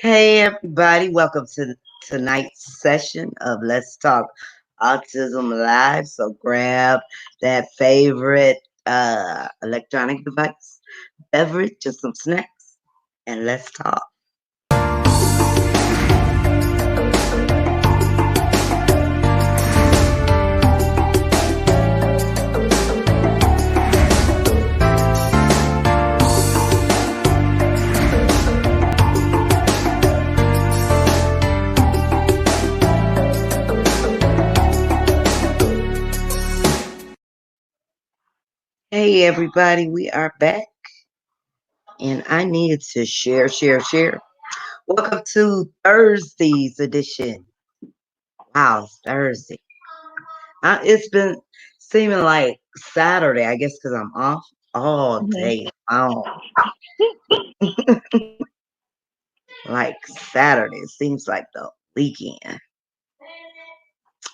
Hey, everybody, welcome to tonight's session of Let's Talk Autism Live. So grab that favorite electronic device, beverage, just some snacks, and let's talk. Hey, everybody, we are back, and I needed to share. Welcome to Thursday's edition. Wow, it's Thursday. It's been seeming like Saturday, I guess, because I'm off all Mhm. day long. Like Saturday, it seems like the weekend.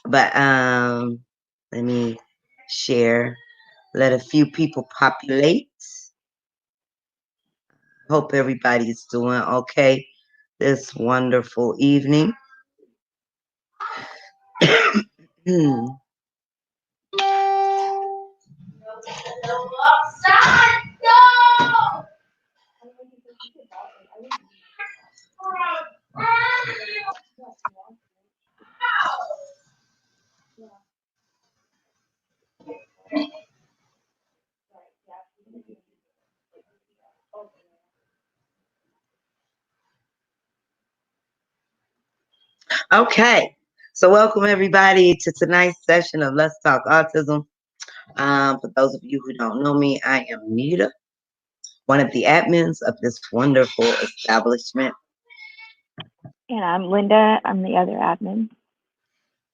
But let me share. Let a few people populate. Hope everybody's doing okay this wonderful evening. Hmm. Okay, so welcome everybody to tonight's session of Let's Talk Autism. For those of you who don't know me, I am Nita, one of the admins of this wonderful establishment. And I'm Linda. I'm the other admin.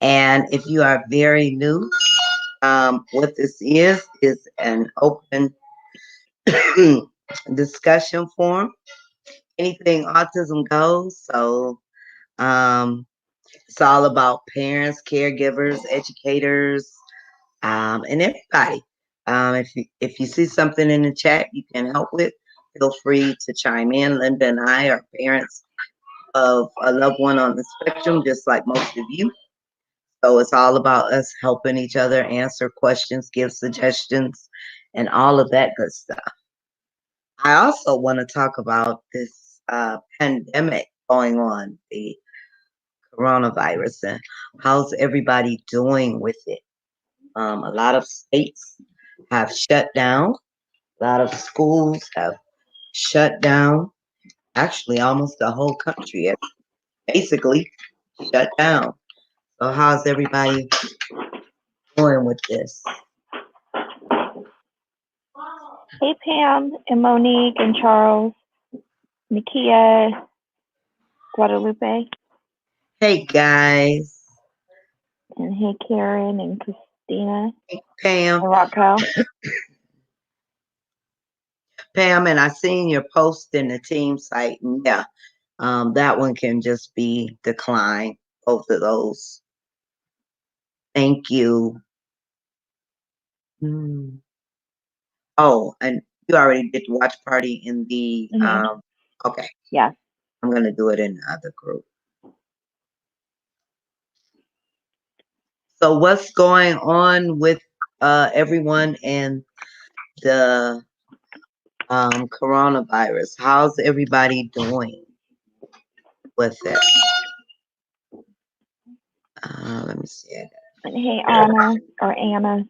And if you are very new, what this is an open discussion forum. Anything autism goes. So um, it's all about parents, caregivers, educators, and everybody. If you see something in the chat you can help with, feel free to chime in. Linda and I are parents of a loved one on the spectrum, just like most of you. So it's all about us helping each other answer questions, give suggestions, and all of that good stuff. I also want to talk about this pandemic going on, the coronavirus, and how's everybody doing with it. A lot of states have shut down. A lot of schools have shut down. Actually, almost the whole country has basically shut down. So, how's everybody doing with this? Hey, Pam and Monique and Charles, Nikia, Guadalupe, Hey, guys. and hey, Karen and Christina Hey, Pam. and Rocco. Pam, and I seen your post in the team site. And yeah, that one can just be declined. Both of those. Thank you. Hmm. Oh, and you already did the watch party in the Hmm. okay. Yeah. I'm gonna do it in the other group. So what's going on with everyone and the coronavirus? How's everybody doing with it? Let me see. And hey, Anna or Anna.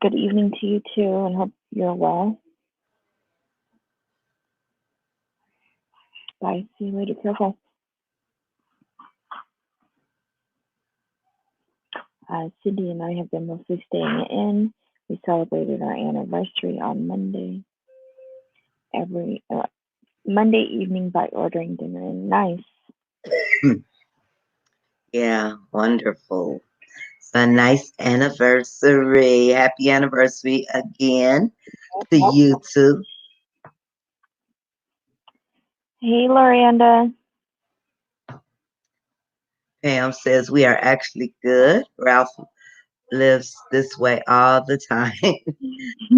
Good evening to you too, and hope you're well. Bye. See you later. Careful. Cindy and I have been mostly staying in. We celebrated our anniversary on every Monday evening by ordering dinner. And nice. Yeah, wonderful. It's a nice anniversary. Happy anniversary again to you too. Hey, Loranda. Pam says we are actually good. Ralph lives this way all the time.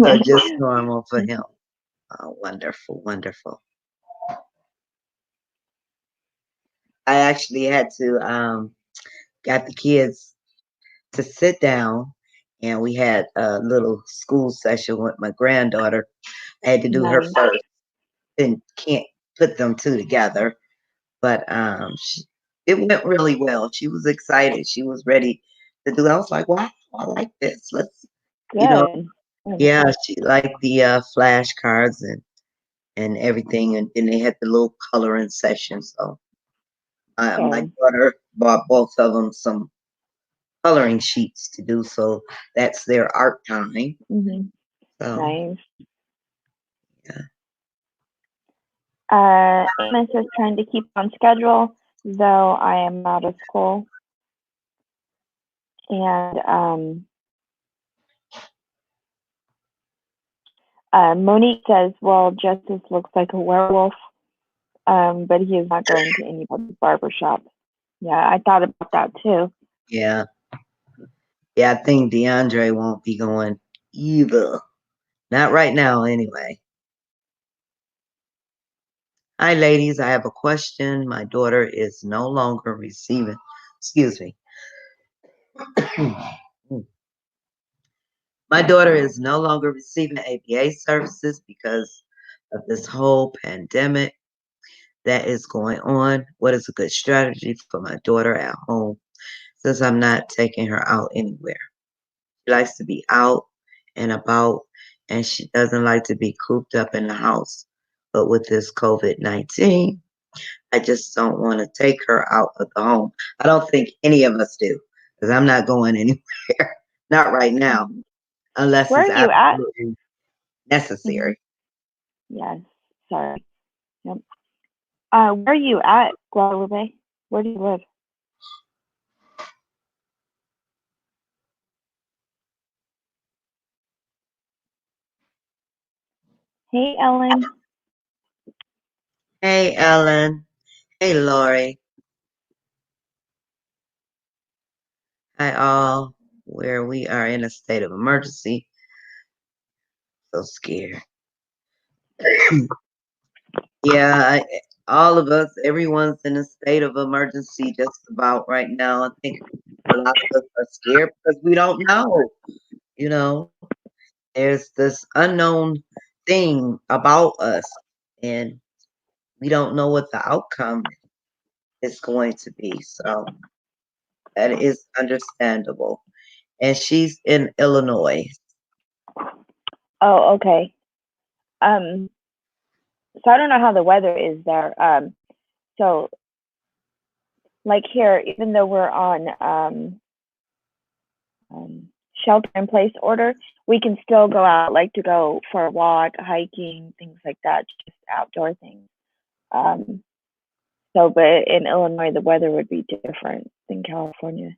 So just normal for him. Oh, wonderful, wonderful. I actually had to got the kids to sit down, and we had a little school session with my granddaughter. I had to do her Nice. first, and can't put them two together. But it went really well. She was excited. She was ready to do it. I was like, wow, I like this. Let's, you know, Good. Good. yeah, she liked the flashcards and everything. And then they had the little coloring session. So my Okay. daughter bought both of them some coloring sheets to do. So that's their art time. Mhm. So, Nice. yeah. Amos is trying to keep on schedule, though I am out of school. And Monique says, well, Justice looks like a werewolf, but he is not going to anybody's barber shop. Yeah, I thought about that too. Yeah. Yeah, I think DeAndre won't be going either. Not right now, anyway. Hi, ladies. I have a question. My daughter is no longer receiving, excuse me. My daughter is no longer receiving ABA services because of this whole pandemic that is going on. What is a good strategy for my daughter at home since I'm not taking her out anywhere? She likes to be out and about, and she doesn't like to be cooped up in the house. But with this COVID-19, I just don't want to take her out of the home. I don't think any of us do because I'm not going anywhere. Not right now, Mhm. unless Where it's are you at? absolutely Hmm. necessary. Yes. Sorry. Yep. Where are you at, Guadalupe? Where do you live? Hey, Ellen. Hey, Ellen. Hey, Lori. Hi, all. Where we are in a state of emergency. So scared. Yeah, all of us, everyone's in a state of emergency just about right now. I think a lot of us are scared because we don't know. You know, there's this unknown thing about us, and we don't know what the outcome is going to be. So that is understandable. And she's in Illinois. Oh, okay. Um, so I don't know how the weather is there. So like here, even though we're on shelter in place order, we can still go out, like to go for a walk, hiking, things like that, just outdoor things. Um, so, but in Illinois, the weather would be different than California.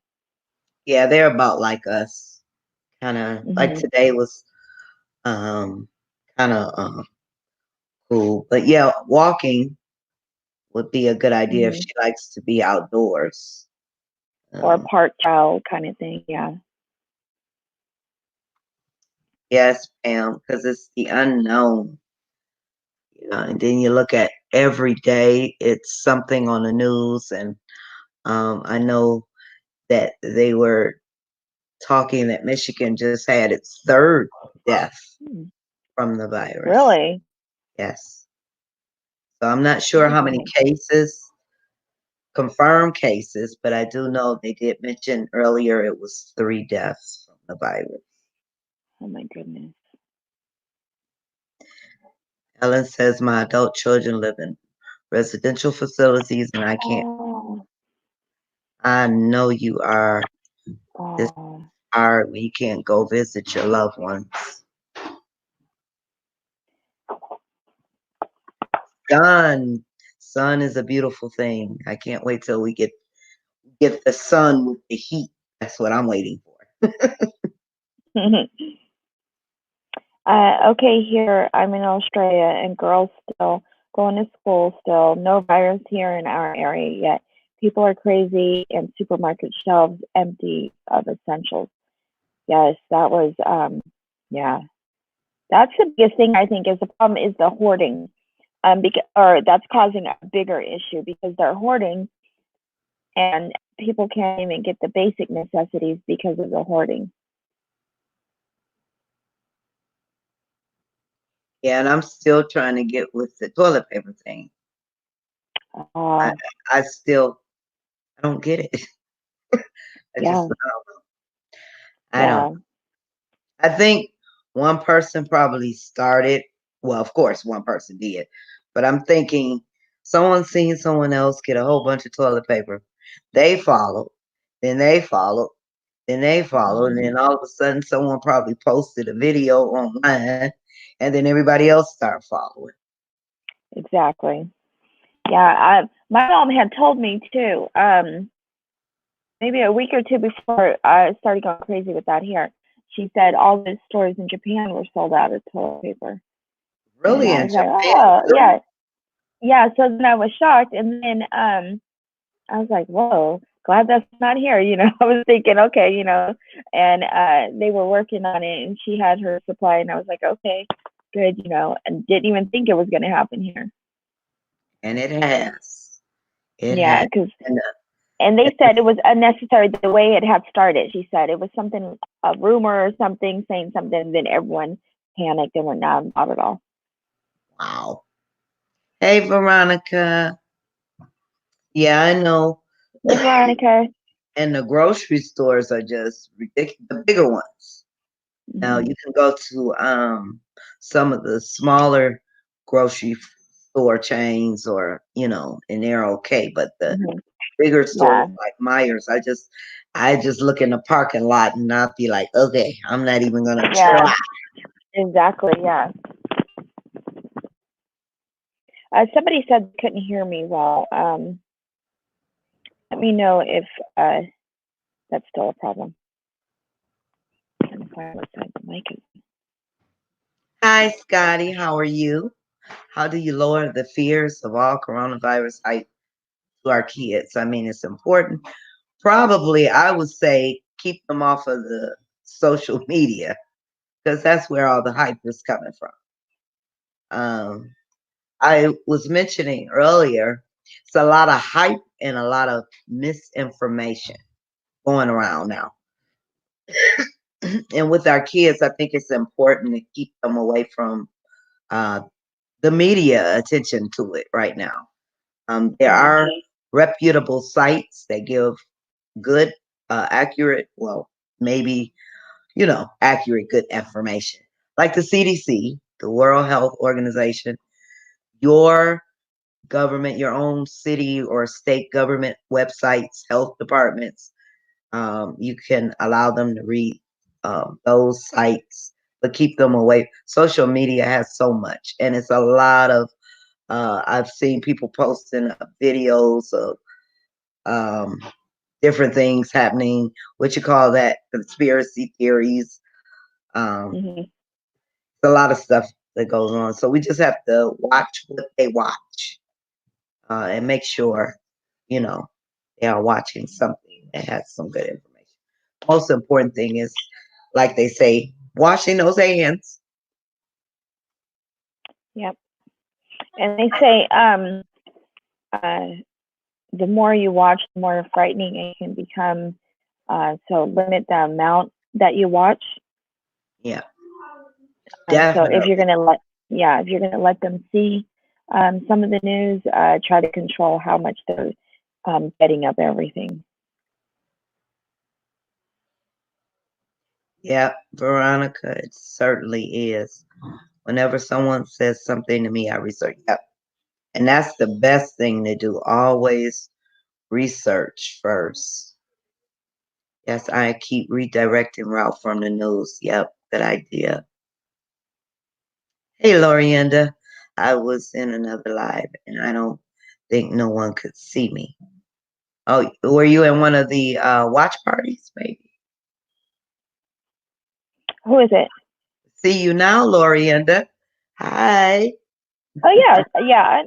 Yeah, they're about like us. Kind of like Hmm. today was um kind of cool. But yeah, walking would be a good idea if Hmm. she likes to be outdoors. Or a Um, park trail kind of thing. Yeah. yes, Pam, because it's the unknown. And then you look at every day, it's something on the news. And I know that they were talking that Michigan just had its third death Hmm. from the virus. Really? Yes. So I'm not sure Oh how many my. cases, confirmed cases, but I do know they did mention earlier it was three deaths from the virus. Oh my goodness. Ellen says my adult children live in residential facilities and I can't. Oh. I know you are. This is Oh. hard when you can't go visit your loved ones. Sun. Sun is a beautiful thing. I can't wait till we get the sun with the heat. That's what I'm waiting for. Okay, here I'm in Australia and girls still going to school still. No virus here in our area yet. People are crazy and supermarket shelves empty of essentials. Yes, that was yeah. That's the biggest thing I think is the problem is the hoarding. Because or that's causing a bigger issue because they're hoarding and people can't even get the basic necessities because of the hoarding. Yeah, and I'm still trying to get with the toilet paper thing. I Uh, I still I don't get it. I just yeah, I don't. yeah, I think one person probably started. Well, of course, one person did, but I'm thinking someone seen someone else get a whole bunch of toilet paper. They followed, then they followed, then they followed, and hmm, then all of a sudden, someone probably posted a video online, and then everybody else started following. exactly. Yeah, my mom had told me too. Maybe a week or two before I started going crazy with that here. She said all the stores in Japan were sold out of toilet paper, and Really, I in was like, Japan oh too? yeah, yeah. So then I was shocked, and then I was like, whoa, glad that's not here. I was thinking, okay, and they were working on it, and she had her supply, and I was like, okay, good, and didn't even think it was going to happen here. And it has. It Yeah, has. because And, and and they said it was unnecessary the way it had started. She said it was something, a rumor or something saying something, and then everyone panicked and went, no, not at all. wow. Hey, Veronica. Yeah, I know. Hey, Veronica. And the grocery stores are just ridiculous, the bigger ones. Now Hmm. you can go to some of the smaller grocery store chains or and they're okay, but the Hmm. bigger stores Yeah, like Myers, I just look in the parking lot and I'll be like, okay, I'm not even gonna yeah, try. exactly. Yeah. Somebody said they couldn't hear me well. Let me know if that's still a problem. I'm trying to find what side the mic is. Hi Scotty, how are you? How do you lower the fears of all coronavirus hype to our kids? I mean, it's important. Probably I would say keep them off of the social media because that's where all the hype is coming from. Um, I was mentioning earlier, it's a lot of hype and a lot of misinformation going around now. And with our kids, I think it's important to keep them away from uh, the media attention to it right now. There Yeah. are reputable sites that give good, accurate, well, maybe, accurate, good information, like the CDC, the World Health Organization, your government, your own city or state government websites, health departments. You can allow them to read those sites, but keep them away. Social media has so much, and it's a lot of. I've seen people posting videos of um, different things happening. What you call that? Conspiracy theories. Um, Hmm. it's a lot of stuff that goes on. So we just have to watch what they watch and make sure you know, they are watching something that has some good information. Most important thing is, like they say, washing those hands. Yep. And they say uh, the more you watch, the more frightening it can become. So limit the amount that you watch. Yeah, So if you're definitely. gonna if you're gonna let them see some of the news, try to control how much they're getting of everything. Yeah, Veronica, it certainly is. Whenever someone says something to me, I research. Yep. And that's the best thing to do. Always research first. Yes, I keep redirecting route from the news. Yep, good idea. Hey, Lorienda. I was in another live and I don't think no one could see me. Oh, were you in one of the watch parties, maybe? Who is it? See you now, Lorienda. Hi. Oh yeah, yeah.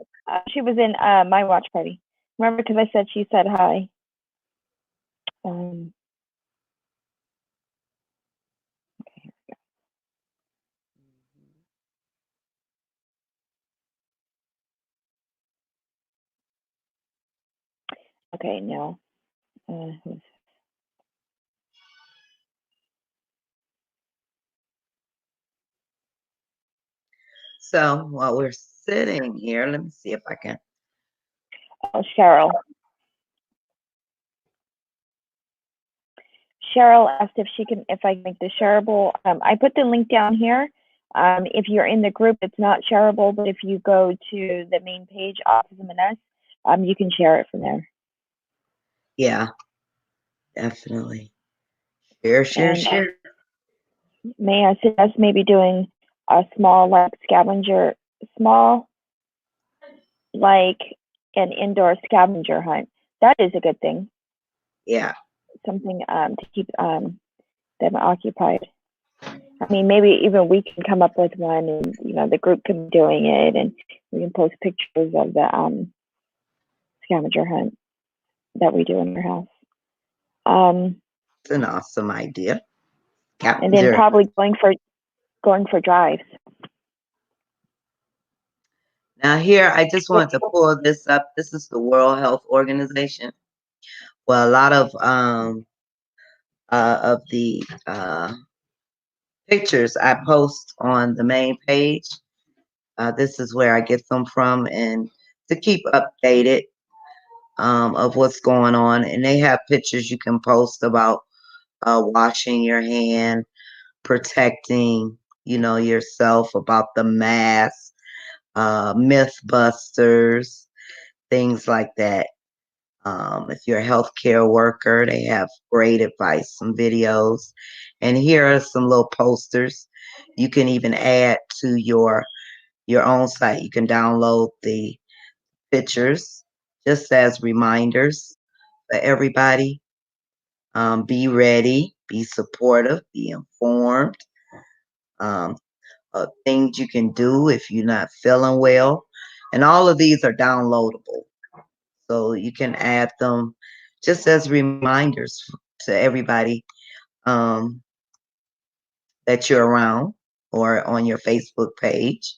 She was in my watch party. Remember, because I said she said hi. Um, okay, no. Uh, So while we're sitting here, let me see if I can. oh, Cheryl. Cheryl asked if I can make the shareable. I put the link down here. If you're in the group, it's not shareable, but if you go to the main page, Autism and Us, you can share it from there. Yeah, definitely. Share, share, And share. may I suggest maybe doing a small like scavenger, small like an indoor scavenger hunt. That is a good thing. Yeah, Something to keep them occupied. I mean, maybe even we can come up with one, and the group can be doing it, and we can post pictures of the scavenger hunt that we do in our house. it's an awesome idea. And then Scavenger. probably going for drives. Now here, I just If wanted to pull this up. This is the World Health Organization. Well, a lot of the pictures I post on the main page. This is where I get them from, and to keep updated of what's going on. And they have pictures you can post about washing your hand, protecting, yourself, about the mask, mythbusters, things like that. If you're a healthcare worker, they have great advice, some videos. And here are some little posters you can even add to your own site. You can download the pictures just as reminders for everybody. Be ready, be supportive, be informed. Um, Things you can do if you're not feeling well. And all of these are downloadable. So you can add them just as reminders to everybody um, that you're around or on your Facebook page.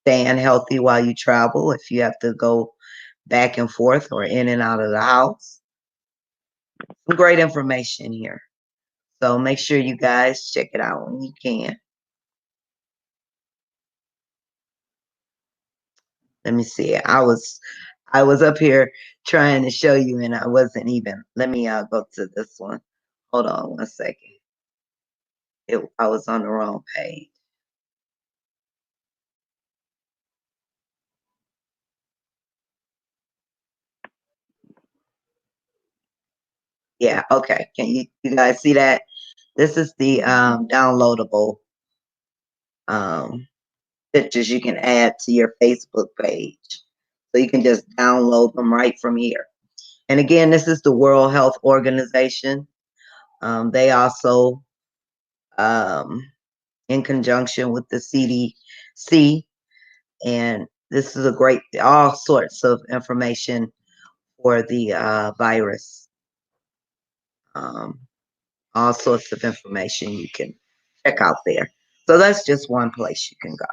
Staying healthy while you travel if you have to go back and forth or in and out of the house. Some great information here. So make sure you guys check it out when you can. Let me see. I was up here trying to show you and I wasn't even. Let me go to this one. Hold on one second. I was on the wrong page. Yeah, okay. Can you guys see that? This is the downloadable um pictures you can add to your Facebook page. So you can just download them right from here. And again, this is the World Health Organization. They also, um, in conjunction with the CDC, and this is a great, all sorts of information for the virus. Um, all sorts of information you can check out there. So that's just one place you can go.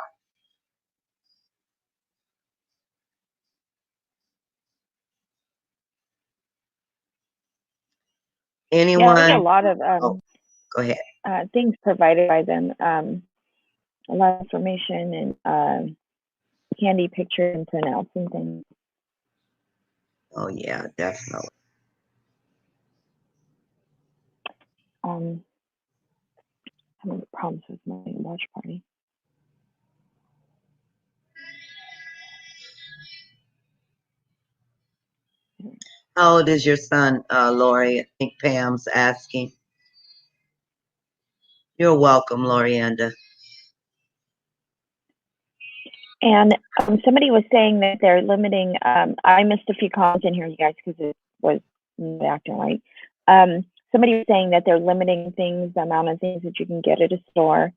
Yeah, there's a Anyone? lot of Oh, go ahead. things provided by them. A lot of information and handy pictures and printouts and things. Oh, yeah, definitely. Um, having problems with my watch party. How old is your son, Lori? I think Pam's asking. You're welcome, Lorianda. And somebody was saying that they're limiting. I missed a few comments in here, you guys, because it was acting right. Somebody was saying that they're limiting things, the amount of things that you can get at a store.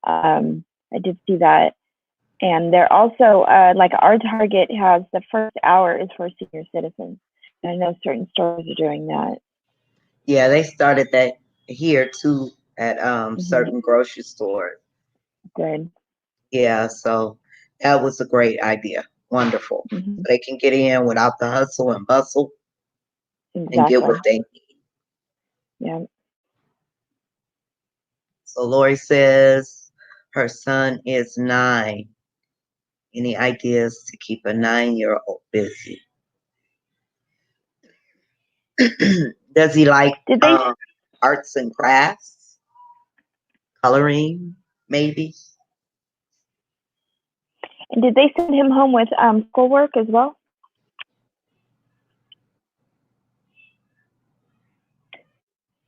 I did see that. And they're also, like our Target has the first hour is for senior citizens. And I know certain stores are doing that. Yeah, they started that here too at Mm-hmm. certain grocery stores. Good. Yeah, so that was a great idea. Wonderful. Mm-hmm. So they can get in without the hustle and bustle and get what Exactly. they need. Yeah. So Lori says her son is 9. Any ideas to keep a 9-year-old busy? Does he like Did they arts and crafts, coloring, maybe? did they send him home with schoolwork as well?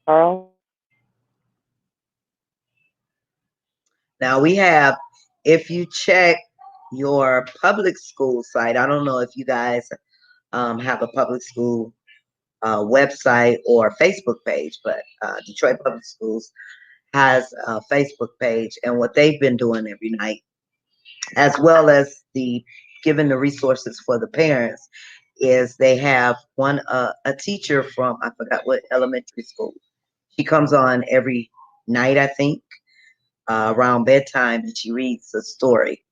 Charles. Now we have, if you check your public school site, I don't know if you guys have a public school website or Facebook page, but Detroit Public Schools has a Facebook page, and what they've been doing every night, as well as the giving the resources for the parents, is they have one a teacher from, I forgot what elementary school. She comes on every night, I think, around bedtime, and she reads a story.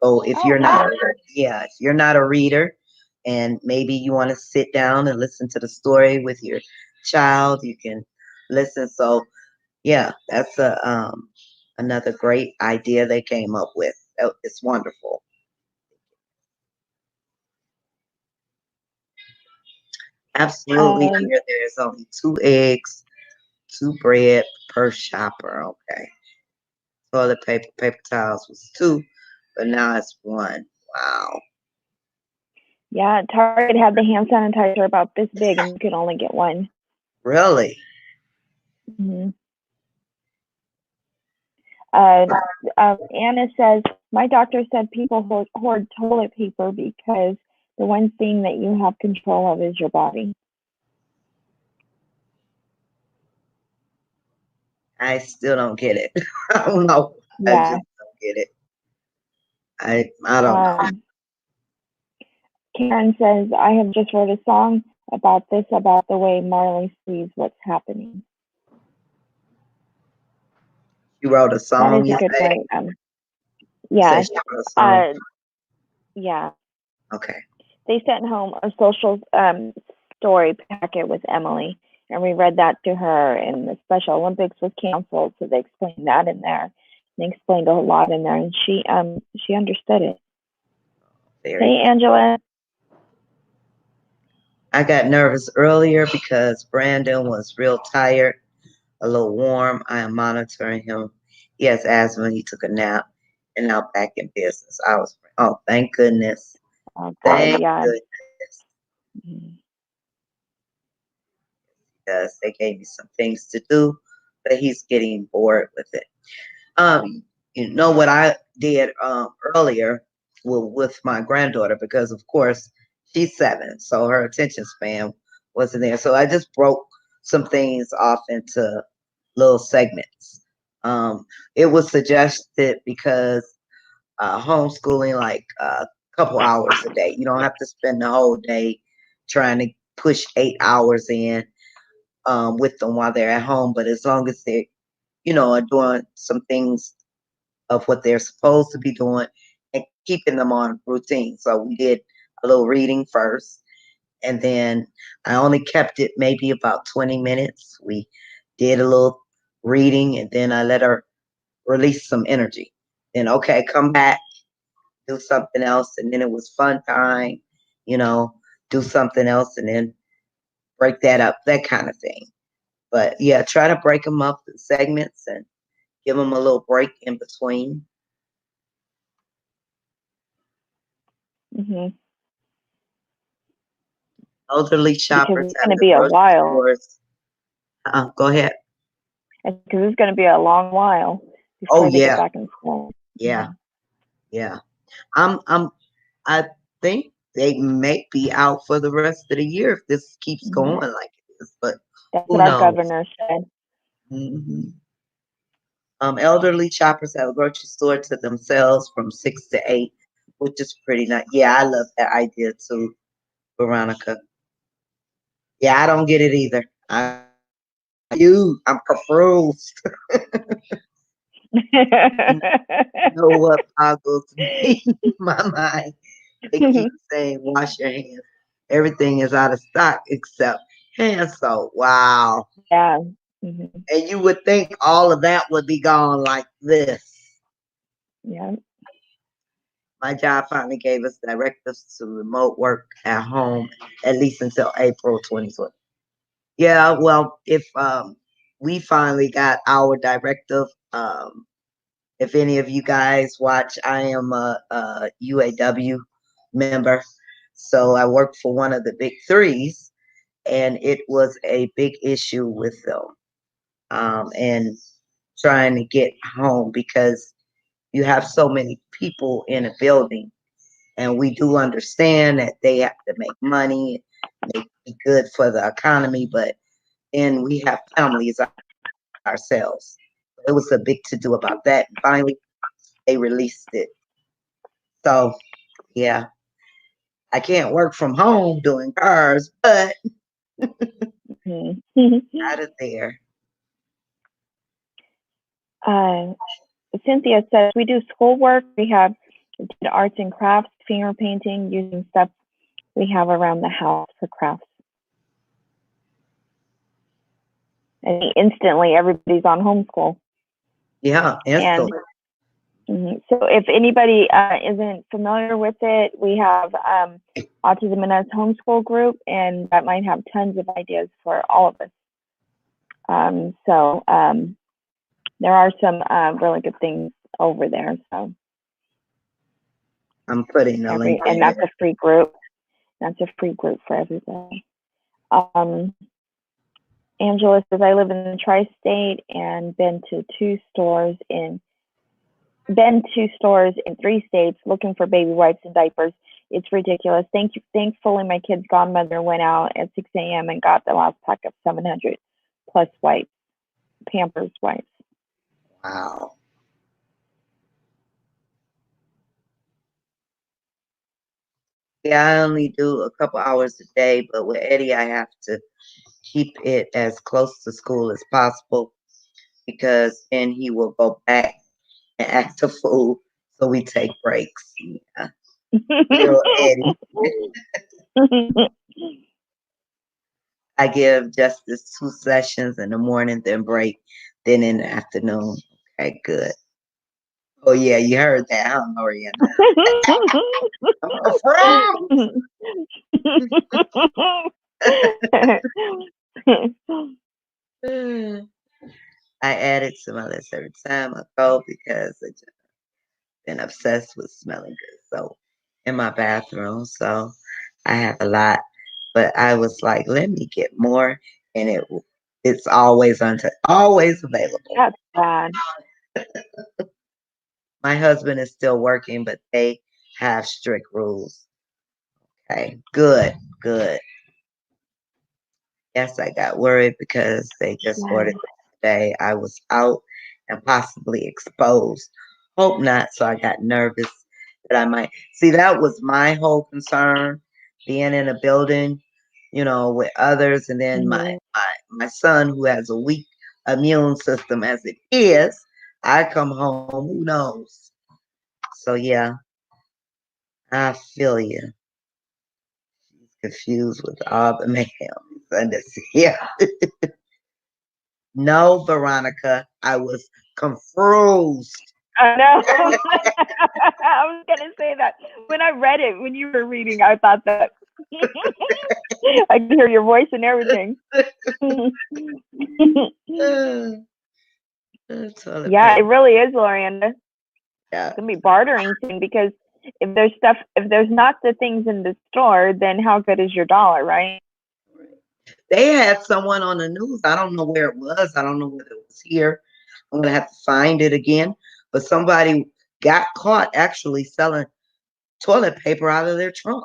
So if Oh, you're not, cool. yeah, if you're not a reader, and maybe you want to sit down and listen to the story with your child, you can listen. So yeah, that's a another great idea they came up with. It's wonderful. Absolutely. Um, Here, there's only 2 eggs, 2 bread per shopper. Okay. Toilet paper, paper towels was 2, but now it's 1. Wow. yeah, Target had the hand sanitizer about this big, and you could only get one. Really? Hmm. Uh, Anna says, my doctor said people hoard toilet paper because the one thing that you have control of is your body. I still don't get it. I don't know. I just Yeah. don't get it. I don't know. Um, Karen says, I have just wrote a song about this, about the way Marley sees what's happening. You wrote a That song, is a you good say? point. You say Yeah. she wrote a song? Uh, yeah. Okay. They sent home a social story packet with Emily, and we read that to her. And the Special Olympics was canceled, so they explained that in there. They explained a lot in there, and she understood it. Very Hey, good. Angela. I got nervous earlier because Brandon was real tired, a little warm. I am monitoring him. He has asthma. He took a nap and now back in business. Oh, thank goodness. Oh, good. Thank Yeah. goodness. Mhm. Because they gave me some things to do, but he's getting bored with it. You know what I did earlier with my granddaughter, because of course she's 7, so her attention span wasn't there. So I just broke some things off into little segments. Um, it was suggested because homeschooling like a couple hours a day. You don't have to spend the whole day trying to push 8 hours in with them while they're at home, but as long as they, are doing some things of what they're supposed to be doing and keeping them on routine. So we did a little reading first, and then I only kept it maybe about 20 minutes. We did a little reading, and then I let her release some energy. Then, okay, come back, do something else. And then it was fun time, you know, do something else, and then break that up, that kind of thing. But yeah, try to break them up in segments and give them a little break in between. Mhm. Elderly Because shoppers it's at going to the be a grocery while. stores. Go ahead. Because it's going to be a long while Oh before they get yeah, back in school. yeah, Mhm. yeah. I think they may be out for the rest of the year if this keeps Mhm. going like it is, but That's who what our knows? governor said. Hmm. Elderly shoppers have a grocery store to themselves from 6 to 8, which is pretty nice. Yeah, I love that idea too, Veronica. Yeah, I don't get it either. I'm confused. You know what boggles me my mind? They keep saying wash your hands. Everything is out of stock except And so, wow. Yeah. Hmm. And you would think all of that would be gone like this. Yeah. My job finally gave us directives to remote work at home, at least until April 2020. Yeah, well, if we finally got our directive, if any of you guys watch, I am a UAW member. So I work for one of the big threes, and it was a big issue with them and trying to get home because you have so many people in a building. And we do understand that they have to make money, make it good for the economy, but then we have families ourselves. It was a big to do about that. And finally, they released it. So, yeah, I can't work from home doing cars, but Hmm. out of there. uh, Cynthia says we do schoolwork. We have did arts and crafts, finger painting, using stuff we have around the house for crafts. And instantly, everybody's on homeschool. Yeah, And instantly. so, if anybody isn't familiar with it, we have Autism and Us homeschool group, and that might have tons of ideas for all of us. There are some really good things over there. So I'm putting a link in and there. that's a free group. That's a free group for everybody. Um, Angela says I live in the tri-state and been to stores in 3 states looking for baby wipes and diapers. It's ridiculous. Thankfully, my kid's godmother went out at 6 a.m. and got the last pack of 700 plus wipes, Pampers wipes. Wow. Yeah, I only do a couple hours a day, but with Eddie, I have to keep it as close to school as possible because then he will go back and act a fool. So we take breaks. Yeah. Little Eddie. I give Justice 2 sessions in the morning, then break, then in the afternoon. Okay, good. Oh yeah, you heard that, huh, Mariana? I'm a frog. I added some others every time I go because I just been obsessed with smelling good soap in my bathroom. So I have a lot, but I was like, let me get more, and it's always available. That's bad. My husband is still working, but they have strict rules. Okay, good, good. Yes, I got worried because they just Yeah. ordered today. I was out and possibly exposed. Hope not. So I got nervous that I might see. That was my whole concern, being in a building, with others, and then my Hmm. my my son who has a weak immune system as it is. I come home. Who knows? So yeah, I feel you. She's confused with all the mayhem. Yeah. No, Veronica, I was confused. I know. I was gonna say that when I read it, when you were reading, I thought that I could hear your voice and everything. Toilet Yeah, it paper. really is, Lorianda. Yeah. It's gonna be bartering soon because if there's not the things in the store, then how good is your dollar, right? They had someone on the news. I don't know where it was. I don't know whether it was here. I'm gonna have to find it again. But somebody got caught actually selling toilet paper out of their trunk.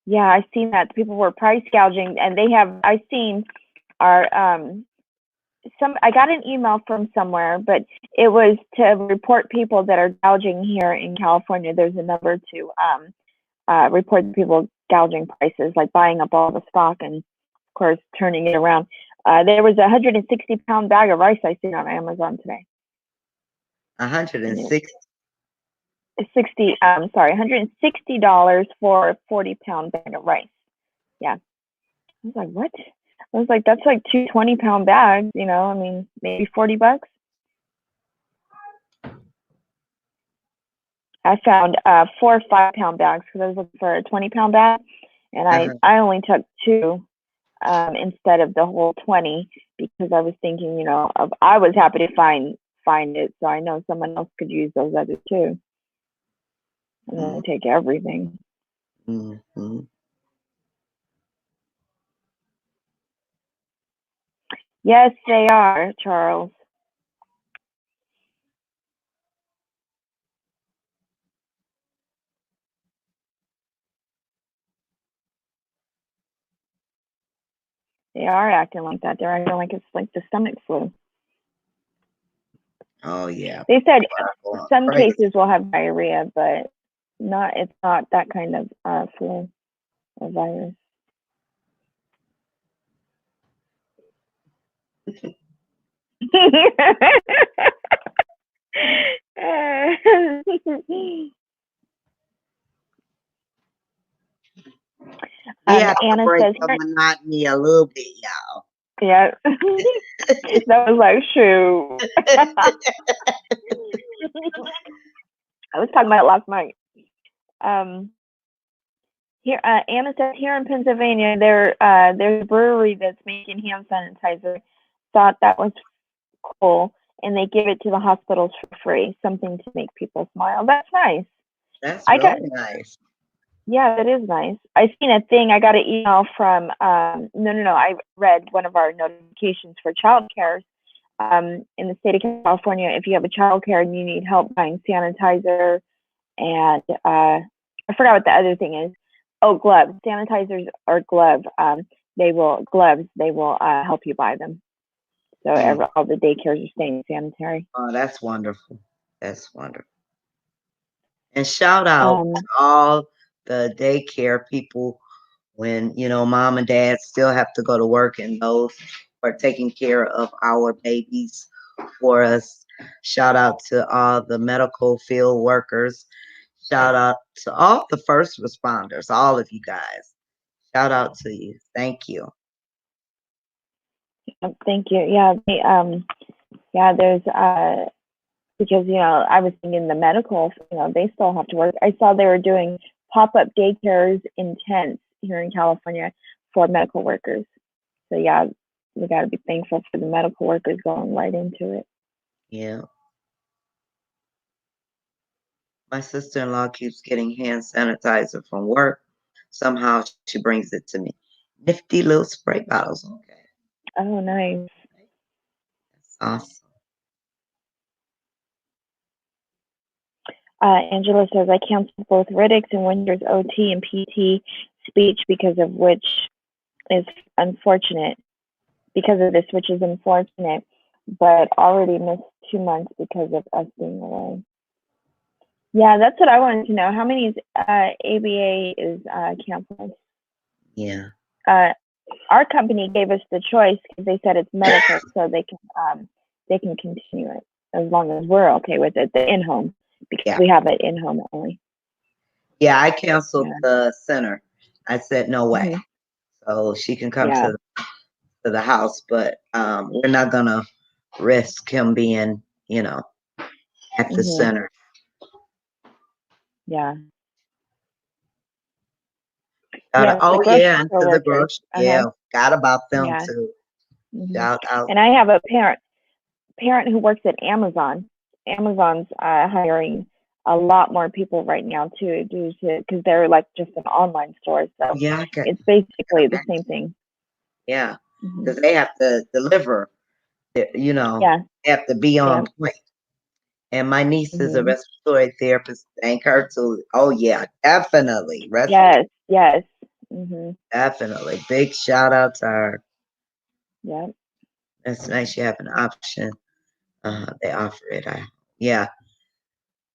Yeah, I seen that people were price gouging, and I seen our some I got an email from somewhere, but it was to report people that are gouging here in California. There's a number to report people gouging prices, like buying up all the stock and, of course, turning it around. There was a 160-pound bag of rice I seen on Amazon today. 106. 160 dollars for a 40-pound bag of rice. Yeah, I was like, what? I was like, that's like two 20-pound bags, I mean, maybe $40. I found 4 or 5 pound bags because I was looking for a 20-pound bag, and Uh-huh. I only took two instead of the whole 20 because I was thinking, I was happy to find it, so I know someone else could use those other two, and then I take everything. Mm-hmm. Yes, they are, Charles. They are acting like that. They're acting like it's like the stomach flu. Oh yeah. They said Going some crazy. cases will have diarrhea, but not it's not that kind of flu or virus. We have to Anna break says, the monotony a little bit, y'all. yeah, that was like, shoot. I was talking about it last night. Um, Here, Anna says here in Pennsylvania, there's a brewery that's making hand sanitizer. Thought that was cool, and they give it to the hospitals for free. Something to make people smile. That's nice. That's I got really nice. Yeah, that is nice. I seen a thing. I got an email from no. I read one of our notifications for child care. In the state of California, if you have a child care and you need help buying sanitizer and I forgot what the other thing is. Oh, gloves. Sanitizers or gloves. They will help you buy them. So Mm. all the daycares are staying sanitary. Oh, that's wonderful. That's wonderful. And shout out to Um, all the daycare people when, mom and dad still have to go to work and those who are taking care of our babies for us. Shout out to all the medical field workers. Shout out to all the first responders, all of you guys. Shout out to you. Thank you. Thank you. Yeah. Yeah. There's because I was thinking the medical. They still have to work. I saw they were doing pop-up daycares in tents here in California for medical workers. So yeah, we got to be thankful for the medical workers going right into it. Yeah. My sister in law keeps getting hand sanitizer from work. Somehow she brings it to me. Nifty little spray bottles. Okay. Oh, nice. That's awesome. Angela says I canceled both Riddick's and Winter's OT and PT speech because of which is unfortunate. Because of this, which is unfortunate, but already missed 2 months because of us being away. Yeah, that's what I wanted to know. How many is ABA is canceled? Yeah. Uh, our company gave us the choice because they said it's medical, so they can continue it as long as we're okay with it. The in home because Yeah. we have it in home only. Yeah. I canceled Yeah. the center. I said no way. Hmm. So she can come Yeah. to the house, but we're not gonna risk him being, you know, at the Hmm. center. Yeah. Gotta, Yeah. The oh grocery yeah, and store to the workers. grocery. Uh huh. Yeah, forgot about them Yeah. too. Hmm. Shout out. And I have a parent who works at Amazon. Amazon's hiring a lot more people right now too, due to because they're like just an online store, Oh so yeah, it's can basically the imagine. same thing. Yeah, Hmm. because they have to deliver. Yeah, They have to be yeah, on point. And my niece is a hmm, respiratory therapist. Thank her too. Oh yeah, definitely respiratory. yes, yes, hmm, Definitely. Big shout out to her. yeah, It's nice you have an option. They offer it. Yeah,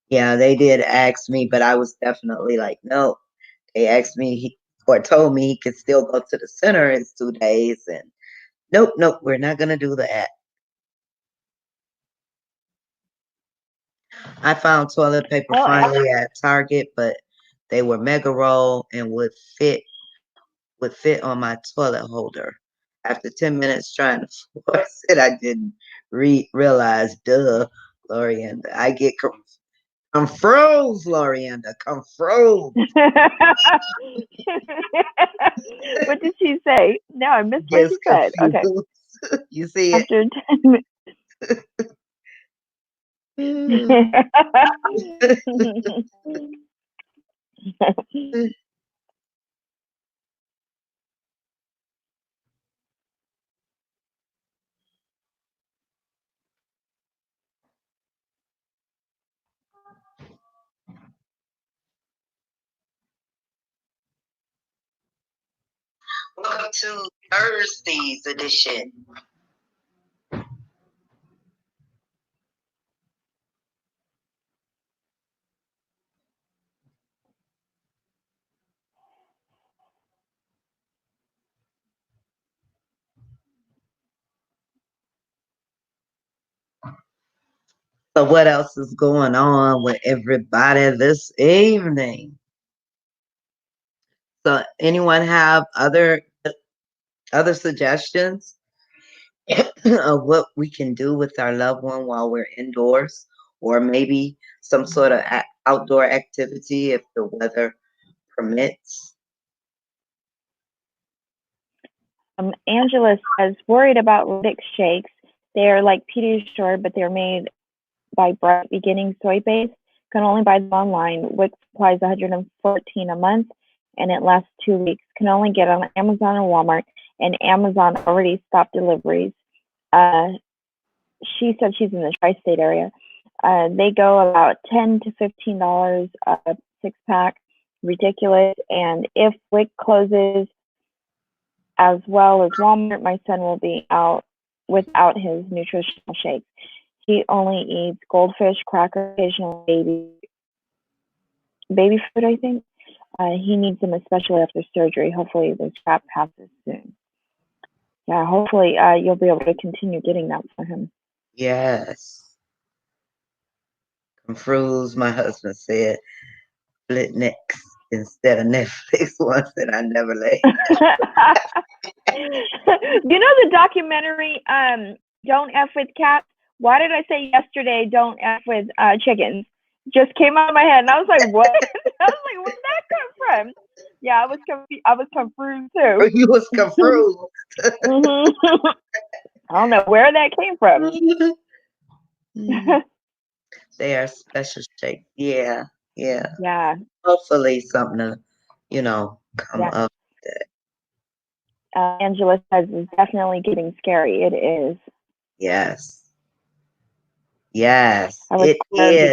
yeah, they did ask me, but I was definitely like, no. They asked me or told me he could still go to the center in 2 days, and nope, nope, we're not gonna do that. I found toilet paper oh, finally at Target, but they were mega roll and would fit would fit on my toilet holder. After 10 minutes trying to force it, I didn't realize, duh, Glorianda. I get confused, Glorianda, confused. What did she say? No, I missed what Gets she said. Okay. confused. You see After 10 it? minutes. Welcome to Thursday's edition. So, what else is going on with everybody this evening? So, anyone have other suggestions of what we can do with our loved one while we're indoors, or maybe some sort of outdoor activity if the weather permits? Angela says, worried about Riddick shakes. They are like Pediasure, but they're made by Bright Beginning Soy Base. Can only buy them online. WIC supplies 114 a month, and it lasts 2 weeks. Can only get on Amazon or Walmart, and Amazon already stopped deliveries. Uh, she said she's in the tri-state area. They go about $10 to $15 a 6-pack. Ridiculous. And if WIC closes as well as Walmart, my son will be out without his nutritional shakes. He only eats goldfish, crackers, occasional baby food, I think. He needs them especially after surgery. Hopefully the strap passes soon. Yeah, hopefully you'll be able to continue getting that for him. Yes. Confused, my husband said, Flitnix instead of Netflix once, and I never let. You know the documentary Don't F with Cats? Why did I say yesterday don't F with chickens? Just came out of my head and I was like, what? I was like, where'd that come from? Yeah, I was confused too. You was confused. I don't know where that came from. They are special shaped. Yeah, yeah. Yeah, Hopefully something to, come yeah. up with that. Angela says it's definitely getting scary. It is. Yes. Yes, I was it scared is.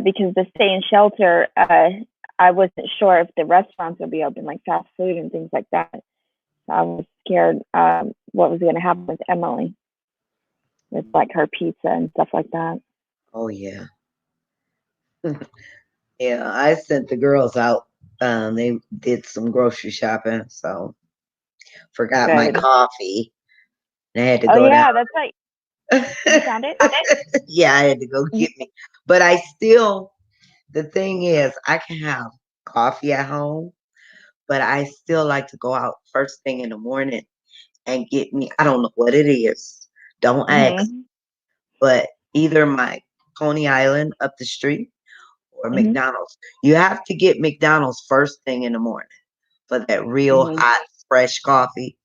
because the stay in shelter, I wasn't sure if the restaurants would be open, like fast food and things like that. So I was scared what was going to happen with Emily, with like her pizza and stuff like that. Oh yeah. Yeah, I sent the girls out. They did some grocery shopping, so forgot my Good. coffee. And I had to Oh go down. yeah, that's right. You found it? Yeah, I had to go Mm-hmm. get me. But I still, the thing is, I can have coffee at home, but I still like to go out first thing in the morning and get me, I don't know what it is. Don't ask, Mm-hmm. but either my Coney Island up the street or Mm-hmm. McDonald's. You have to get McDonald's first thing in the morning for that real Mm-hmm. hot, fresh coffee.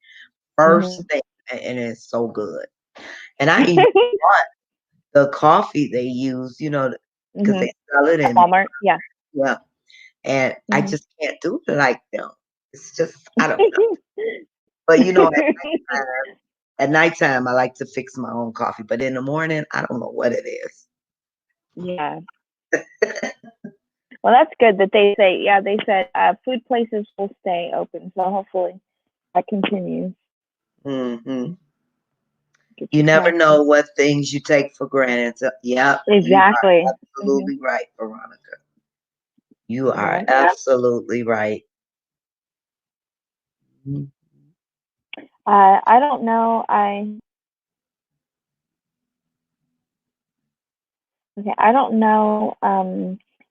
Mm-hmm. First thing, and it's so good. And I even bought the coffee they use, because Mm-hmm. they sell it At in, Walmart, yeah. yeah. And I Mm-hmm. just can't do it like them. It's just, I don't know. But at nighttime, I like to fix my own coffee. But in the morning, I don't know what it is. Yeah. Well, that's good that they say, yeah, they said food places will stay open. So hopefully that continues. Hmm. Get You your never coffee. know what things you take for granted. So, yep, you are Exactly. Hmm. absolutely right, Veronica. You are Yeah. absolutely right. Mhm. I don't know. Okay. I don't know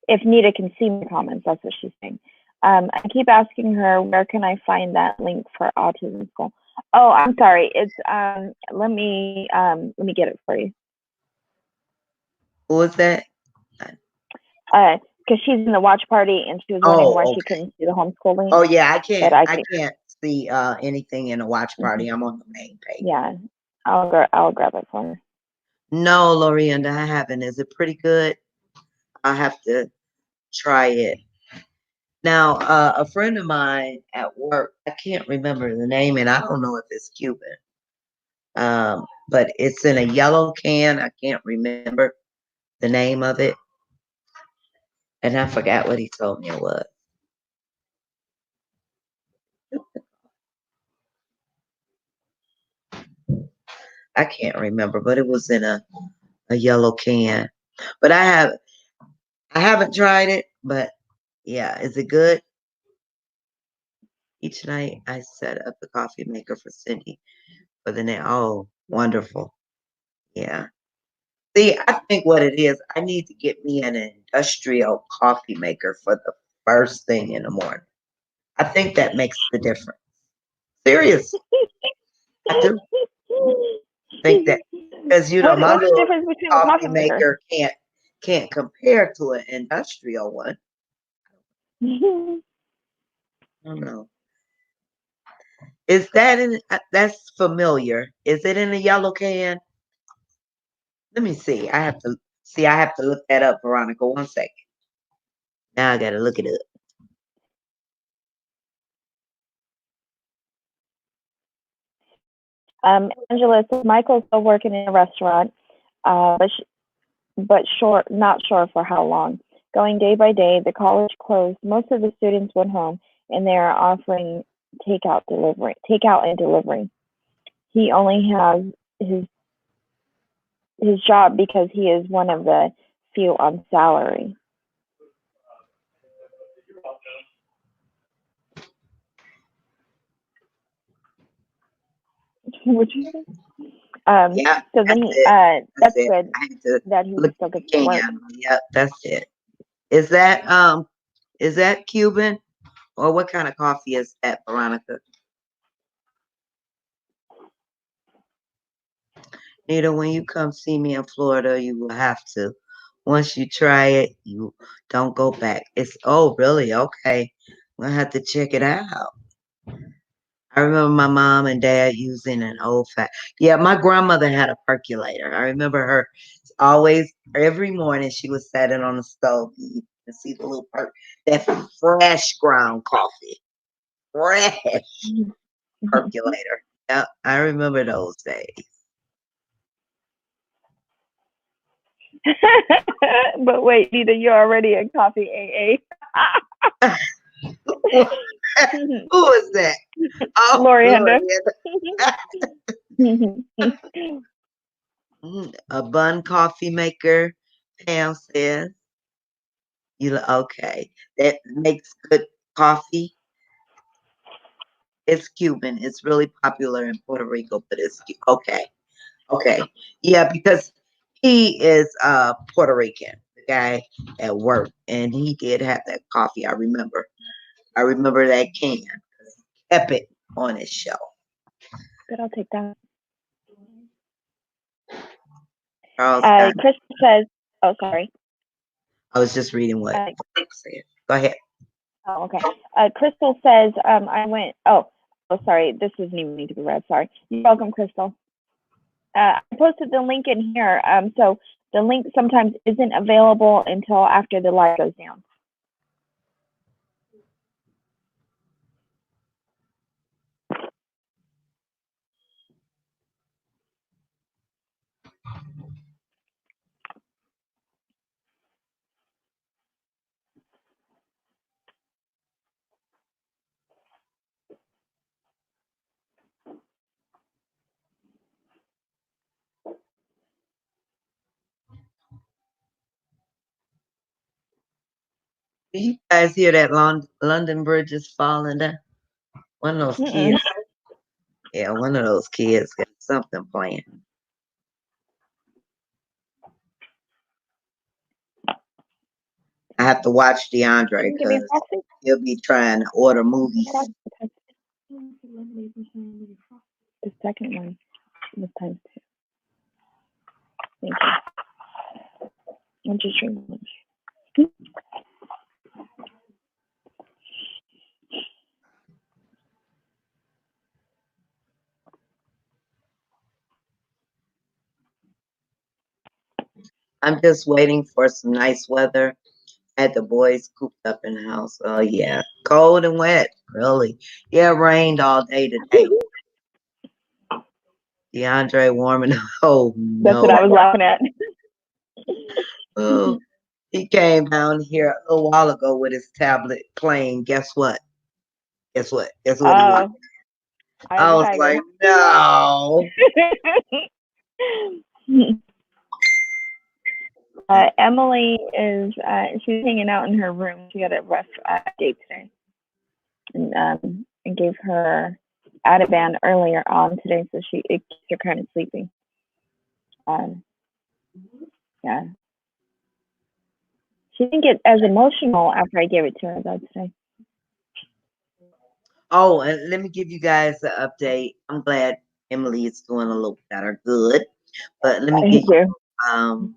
if Nita can see my comments. That's what she's saying. I keep asking her where can I find that link for autism school. Oh, I'm sorry. It's let me get it for you. Who was that? Because she's in the watch party and she was wondering why Oh, she okay. couldn't see the homeschool link. Oh yeah, But I I can. can't see anything in the watch Mhm. party. I'm on the main page. Yeah, I'll grab it for her. No, Lorienda, I haven't. Is it pretty good? I have to try it. Now, a friend of mine at work, I can't remember the name, and I don't know if it's Cuban. But it's in a yellow can. I can't remember the name of it, and I forgot what he told me it was. I can't remember, but it was in a yellow can. But I haven't tried it, but yeah, is it good? Each night I set up the coffee maker for Cindy for the night. Oh, wonderful. Yeah. See, I think what it is, I need to get me an industrial coffee maker for the first thing in the morning. I think that makes the difference. Serious. I do think that because my What's the little difference between a coffee coffee maker? maker can't compare to an industrial one. I don't know. Is that in that's familiar? Is it in a yellow can? Let me see. I have to look that up, Veronica. One second. Now I gotta look it up. Angela says Michael's still working in a restaurant, but not sure for how long. Going day by day, the college closed. Most of the students went home, and they are offering takeout and delivery. He only has his his job because he is one of the few on salary. Would you say? Yeah, So then that's it. That's that's it. good I had to that he look still at the gets to work. can. Yep, that's it. Is that Cuban or what kind of coffee is that, Veronica? Nita, when you come see me in Florida, you will have to. Once you try it, you don't go back. It's oh really? Okay. I'm gonna have to check it out. I remember my mom and dad using an old fat. Yeah, my grandmother had a percolator. I remember her always every morning she would set it on the stove. You can see the little that fresh ground coffee. Fresh percolator. Yeah, I remember those days. But wait, Nita, you're already a coffee Who was that? Oh, Lorianda. Lord. A bun coffee maker, Pam says. Okay. That makes good coffee. It's Cuban. It's really popular in Puerto Rico, but okay. Okay. Yeah, because he is Puerto Rican, the guy at work, and he did have that coffee. I remember. I remember that can. Kept it on his shelf. Good, I'll take that. Charles got Chris says, oh, sorry. I was just reading what Uh, said. Go ahead. oh, okay. Crystal says, oh, sorry. This doesn't even need to be read. Sorry. You're welcome, Crystal. I posted the link in here. So the link sometimes isn't available until after the live goes down. Do you guys hear that London Bridge is falling down? One of those Mm-mm. kids. Yeah, one of those kids got something playing. I have to watch You DeAndre can give me a because proxy. he'll be trying to order movies. Proxy text. The second one was times two. Thank you. I'm just drinking lunch. I'm just waiting for some nice weather. Had the boys cooped up in the house. Oh yeah, cold and wet. Really? Yeah, it rained all day today. DeAndre warming up. Oh That's what no. I was laughing at. Oh, he came down here a little while ago with his tablet playing. Guess what? Guess what? Guess what he was? Oh, Eye of I the was Tiger. like, no. Emily is she's hanging out in her room. She had a rough day today, and gave her Ativan earlier on today, so it keeps her kind of sleepy. Um, yeah, she didn't get as emotional after I gave it to her though today. Oh, and let me give you guys an update. I'm glad Emily is doing a little better. Good. But let me give Thank you you. um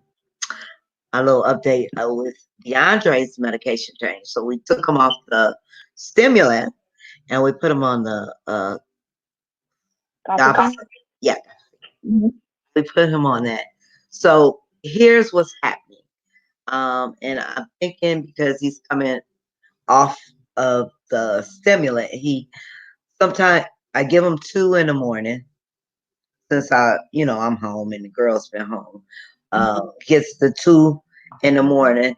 a little update with DeAndre's medication change. So we took him off the stimulant and we put him on the Opposite. opposite. Yeah, Mm-hmm. we put him on that. So here's what's happening. And I'm thinking because he's coming off of the stimulant, he sometimes I give him two in the morning since I'm home and the girl's been home. Gets the two in the morning,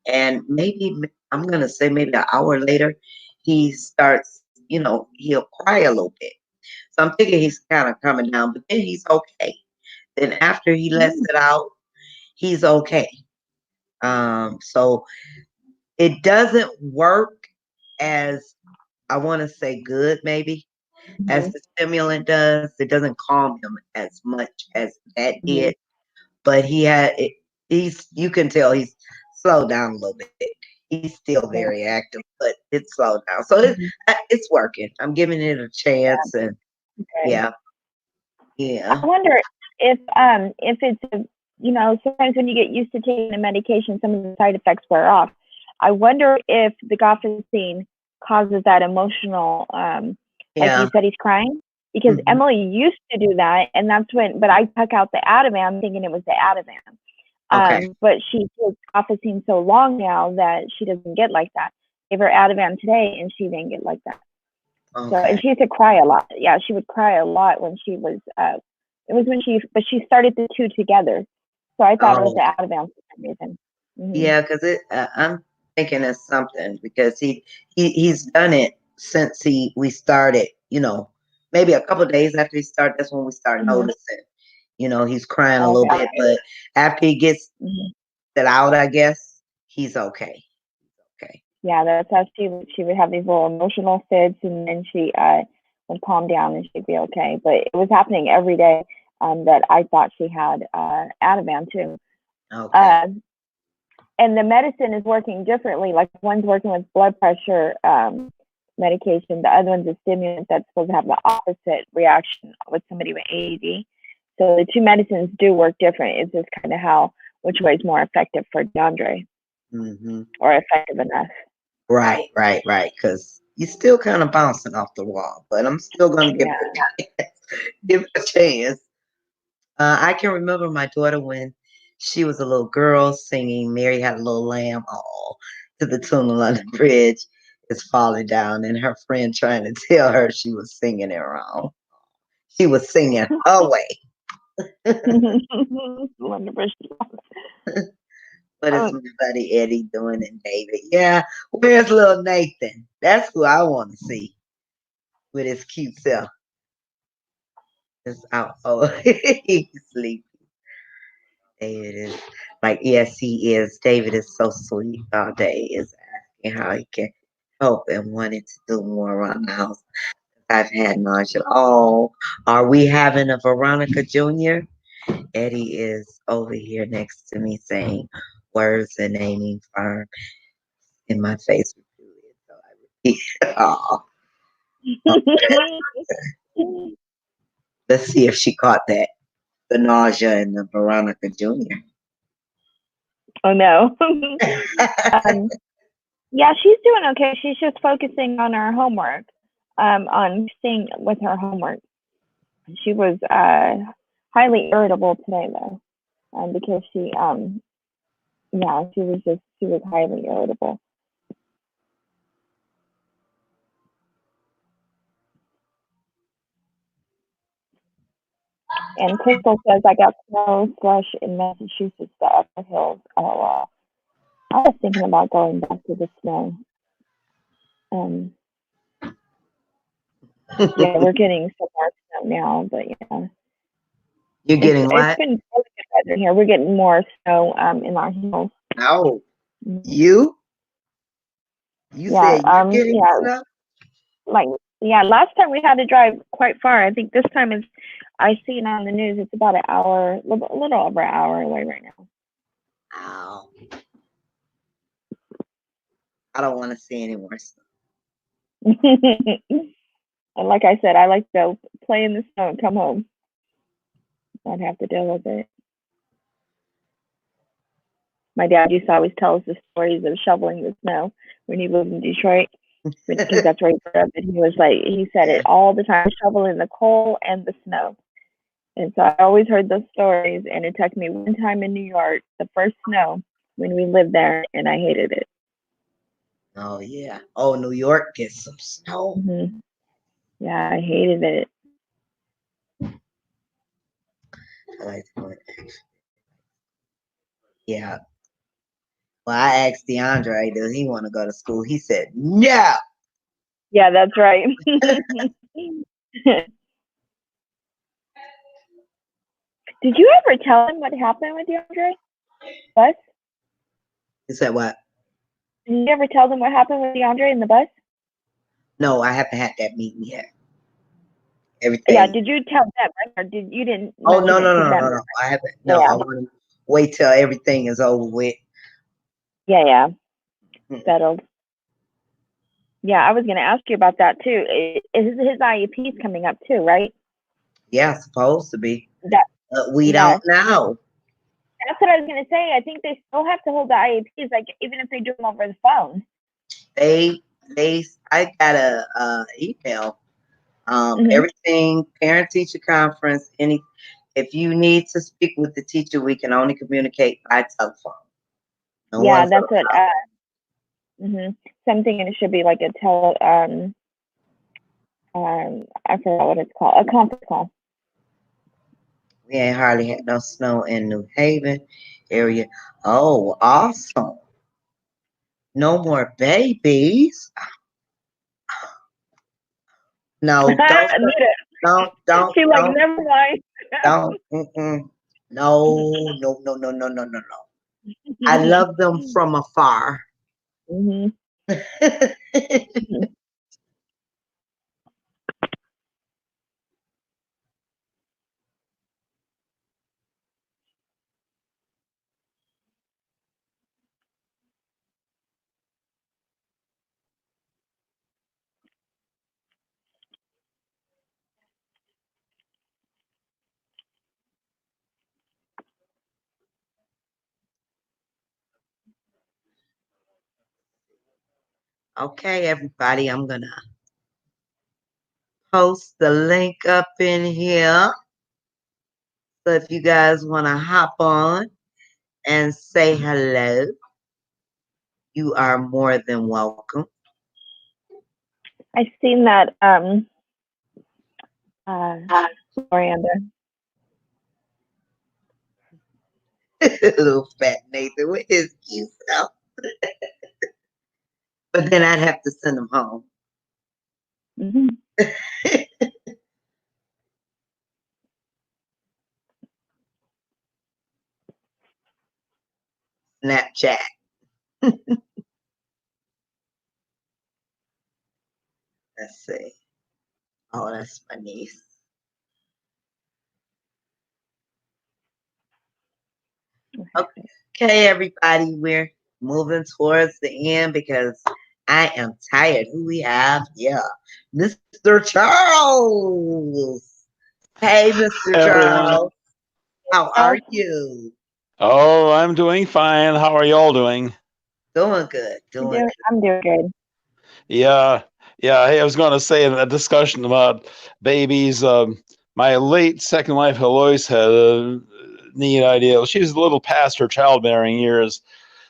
and maybe I'm gonna say maybe an hour later, he starts, he'll cry a little bit. So I'm thinking he's kind of coming down, but then he's okay. Then after he lets it out, he's okay. So it doesn't work as I want to say good, maybe as Mm-hmm. the stimulant does. It doesn't calm him as much as that Mm-hmm. did, but he had it. You can tell he's slowed down a little bit. He's still Yeah. very active, but it's slowed down. So Mm-hmm. it's working. I'm giving it a chance, and Okay. yeah, yeah, I wonder if it's sometimes when you get used to taking the medication, some of the side effects wear off. I wonder if the gofacine causes that emotional, like yeah. you said, he's crying because Hmm. Emily used to do that, and that's when. But I took out the Ativan, thinking it was the Ativan. Okay, But she takes gofacine so long now that she doesn't get like that. Gave her Ativan today, and she didn't get like that. So, and okay. she used to cry a lot. Yeah, she would cry a lot when she was. It was when but she started the two together. So I thought it was Oh, the Ativan for some reason. Hmm. yeah, because I'm thinking it's something because he's done it since we started. Maybe a couple of days after he started, that's when we start Hmm. noticing. He's crying a little Okay. bit, but after he gets Hmm. it out, I guess he's okay. Okay. Yeah, that's how she would have these little emotional fits, and then she would calm down and she'd be okay. But it was happening every day. That I thought she had Ativan too. Okay. Uh, and the medicine is working differently. Like one's working with blood pressure medication, the other one's a stimulant that's supposed to have the opposite reaction with somebody with AED. So the two medicines do work different. It's just kind of how which way is more effective for DeAndre Hmm. or effective enough. Right, right, right. Because he's still kind of bouncing off the wall, but I'm still gonna give Yeah. it a chance. Give it a chance. I can remember my daughter when she was a little girl singing "Mary Had a Little Lamb" all to the tune of "London Bridge is Falling Down," and her friend trying to tell her she was singing it wrong. She was singing her way. But it's my buddy Eddie doing it, David. Yeah, where's little Nathan? That's who I want to see with his cute self. It's out. Oh, he's sleeping. David is like, yes, he is. David is so sweet all day. Is asking how he can help and wanting to do more around the house. I've had nausea. Oh, are we having a Veronica Jr.? Eddie is over here next to me saying words and naming firm. in my face repeatedly. So I repeat, oh, let's see if she caught that. The nausea and the Veronica Jr. Oh no. um, yeah, she's doing okay. She's just focusing on her homework, on staying with her homework. She was highly irritable today though, because she was highly irritable. And Crystal says I got snow slush in Massachusetts, the upper hills. Oh, I was thinking about going back to the snow. Um, yeah, we're getting some more snow now, but yeah, You're getting it's what? been really good weather here. We're getting more snow in our hills. No. Mhm. You? You Yeah, said you're getting yeah, stuff? like yeah. Last time we had to drive quite far. I think this time is. I seen on the news. It's about an hour, a little over an hour away right now. Oh, I don't want to see any more stuff. And like I said, I like to play in the snow and come home. I'd have to deal with it. My dad used to always tell us the stories of shoveling the snow when he lived in Detroit, because that's where he grew up. And he said it all the time, shoveling the coal and the snow. And so I always heard those stories. And it took me one time in New York, the first snow when we lived there, and I hated it. Oh, yeah. Oh, New York gets some snow. Yeah, I hated it. I like to go. Yeah. Well, I asked DeAndre, does he want to go to school? He said, no. Yeah, that's right. Did you ever tell him what happened with DeAndre? Bus? He said, what? Did you ever tell them what happened with DeAndre in the bus? No, I haven't had that meeting yet. Yeah, Everything. did you tell them? Right? Or did you didn't Oh, no, mention it no, to no, no, them? no. I haven't. No, I Yeah, want to wait till everything is over with. yeah, yeah. Mm. Settled. Yeah, I was going to ask you about that too. His IEP is coming up too, right? Yeah, supposed to be. That But we yeah, don't know. that's what I was going to say. I think they still have to hold the IEPs, like even if they do them over the phone. They, I got a email. Hmm. Everything, parent teacher conference, if you need to speak with the teacher, we can only communicate by telephone. No Yeah, one's that's what. allowed. Something, and it should be like a I forgot what it's called, a conference call. We ain't hardly had no snow in New Haven area. Oh, awesome. No more babies. No, don't, Anita, don't, don't, she like don't, never mind. don't. Mm-mm. No, no, no, no, no, no, no, no. I love them from afar. Hmm. Okay, everybody, I'm going to post the link up in here. So if you guys want to hop on and say hello, you are more than welcome. I seen that uh Miranda. Little fat Nathan with his cute self. But then I'd have to send him home. Hmm. Snapchat. Let's see. Oh, that's my niece. Okay, everybody, we're moving towards the end because I am tired. Who we have? Yeah, Mr. Charles. Hey, Mr. Everyone. Charles. How are Else, you? Oh, I'm doing fine. How are y'all doing? Doing good. Doing I'm doing good. Yeah, yeah. Hey, I was going to say in a discussion about babies. My late second wife, Eloise, had a neat idea. She was a little past her childbearing years,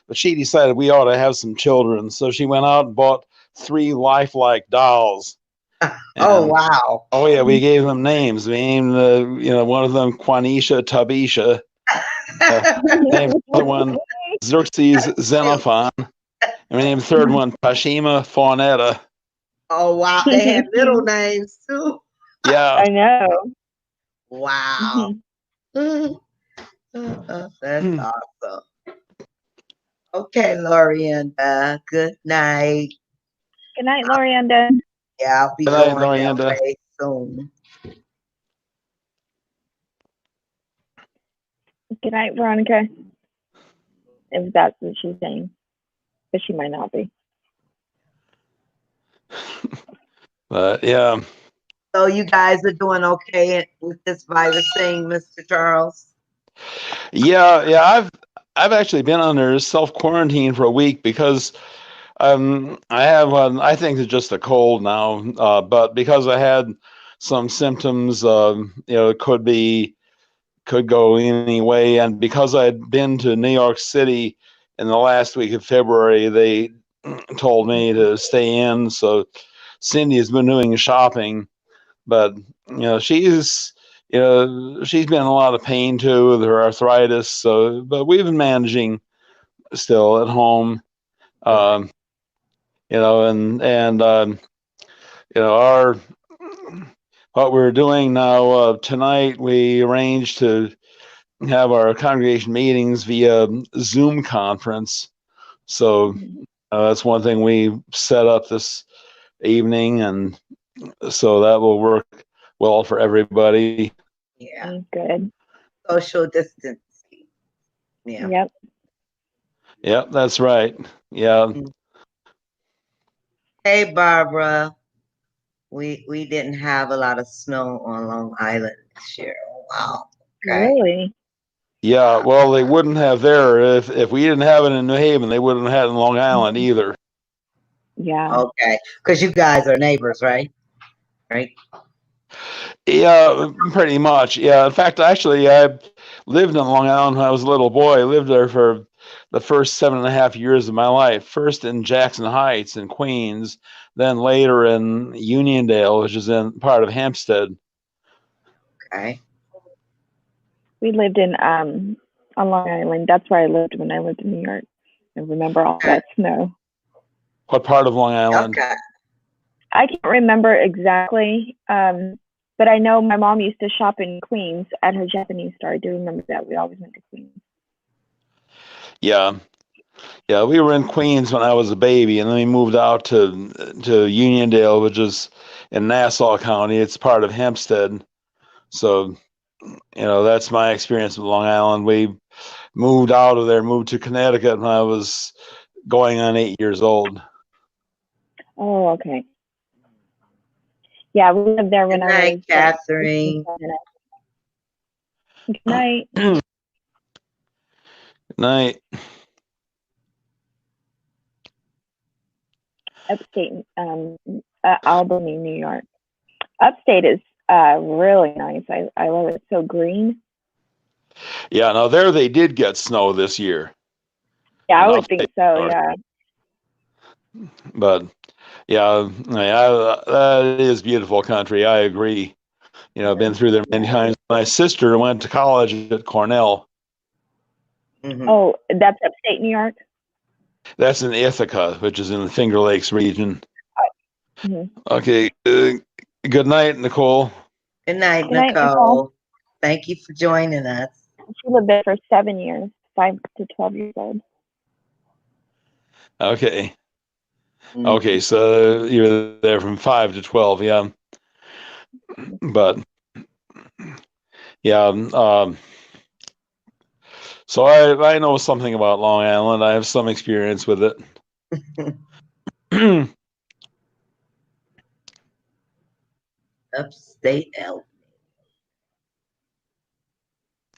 but she decided we ought to have some children. So she went out and bought three lifelike dolls. good. Oh, And wow. oh yeah, we gave them names. We named one of them Quanisha Tabisha. Uh, named the other one Xerxes Cute. Xenophon. And we named the third one Pashima Faunetta. Oh, wow. They had middle names too. Yeah. I know. Wow. Mhm. That's awesome. Okay, Lorienda. Good night. Good night, Lorienda. Yeah, I'll be Good night, going that Lorienda. way soon. Good night, Veronica. If that's what she's saying, but she might not be. But yeah. So you guys are doing okay with this virus thing, Mr. Charles? Yeah. I've actually been under self quarantine for a week because I have I think it's just a cold now, but because I had some symptoms, it could go any way, and because I'd been to New York City in the last week of February, they told me to stay in. So Cindy has been doing shopping, but she's been in a lot of pain too with her arthritis. So, but we've been managing still at home. Good. Um, our what we're doing now tonight, we arranged to have our congregation meetings via Zoom conference. So that's one thing we set up this evening, and so that will work well for everybody. Yeah. Good. Social distancing. Yeah. Yep. Yep, that's right. Yeah. Mm. Hey, Barbara. We didn't have a lot of snow on Long Island this year. Oh, wow. Okay. Really? Yeah, well, they wouldn't have there if we didn't have it in New Haven. They wouldn't have had it in Long Island either. Yeah. Okay. Because you guys are neighbors, right? Right. Yeah, pretty much. Yeah, in fact, actually, I lived in Long Island when I was a little boy. I lived there for the first 7.5 years of my life. First in Jackson Heights in Queens, then later in Uniondale, which is in part of Hampstead. Okay. We lived in on Long Island. That's where I lived when I lived in New York. I remember all Okay. that snow. What part of Long Island? Okay. I can't remember exactly, but I know my mom used to shop in Queens at her Japanese store. I do remember that. We always went to Queens. Yeah, yeah. We were in Queens when I was a baby, and then we moved out to Uniondale, which is in Nassau County. It's part of Hampstead. So that's my experience with Long Island. We moved out of there, moved to Connecticut when I was going on 8 years old. Oh, okay. Yeah, we lived there Good when I night, was like 16, Catherine. 17. Good night. Good night. Upstate, Albany, New York. Upstate is really nice. I love it. It's so green. Yeah, now there they did get snow this year Yeah, in I would think upstate so. New York. Yeah. But yeah, that is beautiful country. I agree. I've been through there many times. My sister went to college at Cornell. Mm-hmm. Oh, that's upstate New York. That's in Ithaca, which is in the Finger Lakes region. Mm-hmm. Okay. Good night, Nicole. Good night, Good night, Nicole. Nicole. Thank you for joining us. She lived there for 7 years, 5 to 12 years old. Okay. Mm. Okay, so you're there from 5 to 12, yeah. But yeah, So I know something about Long Island. I have some experience with it. Upstate L.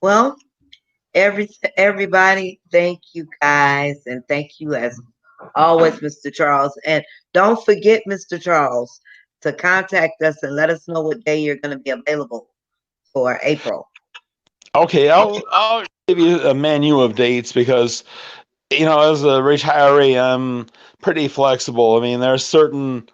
Well, everybody, thank you guys, and thank you as always, Mr. Charles. And don't forget, Mr. Charles, to contact us and let us know what day you're going to be available for April. Okay, I'll give you a menu of dates because as a retiree, I'm pretty flexible. I mean, there's certain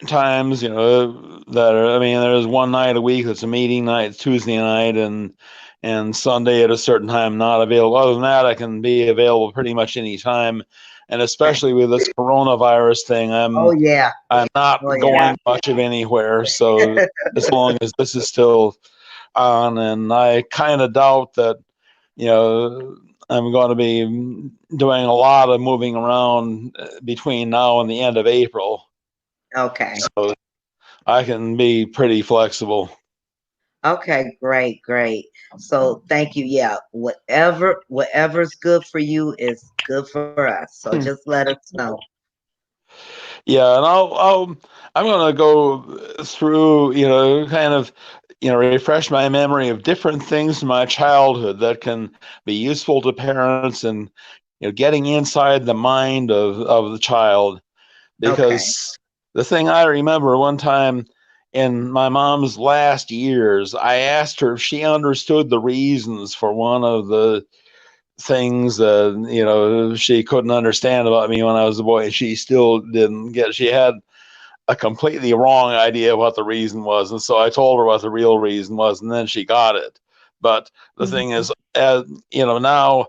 times, that are. I mean, there's one night a week that's a meeting night, Tuesday night, and Sunday at a certain time not available. Other than that, I can be available pretty much any time, and Okay. especially with this coronavirus thing, Oh yeah. I'm not Oh yeah. Yeah. going much of anywhere. So as long as this is still on, and I kind of doubt that, I'm going to be doing a lot of moving around between now and the end of April. Okay. So I can be pretty flexible. Okay, great, great. So thank you. Yeah, whatever's good for you is good for us. So just let us know. Yeah, and I'm going to go through, kind of, refresh my memory of different things in my childhood that can be useful to parents, and getting inside the mind of the child. Okay. Because the thing I remember one time in my mom's last years, I asked her if she understood the reasons for one of the things that she couldn't understand about me when I was a boy, and she still didn't get. She had a completely wrong idea of what the reason was, and so I told her what the real reason was, and then she got it. But the thing Mhm. is, as now,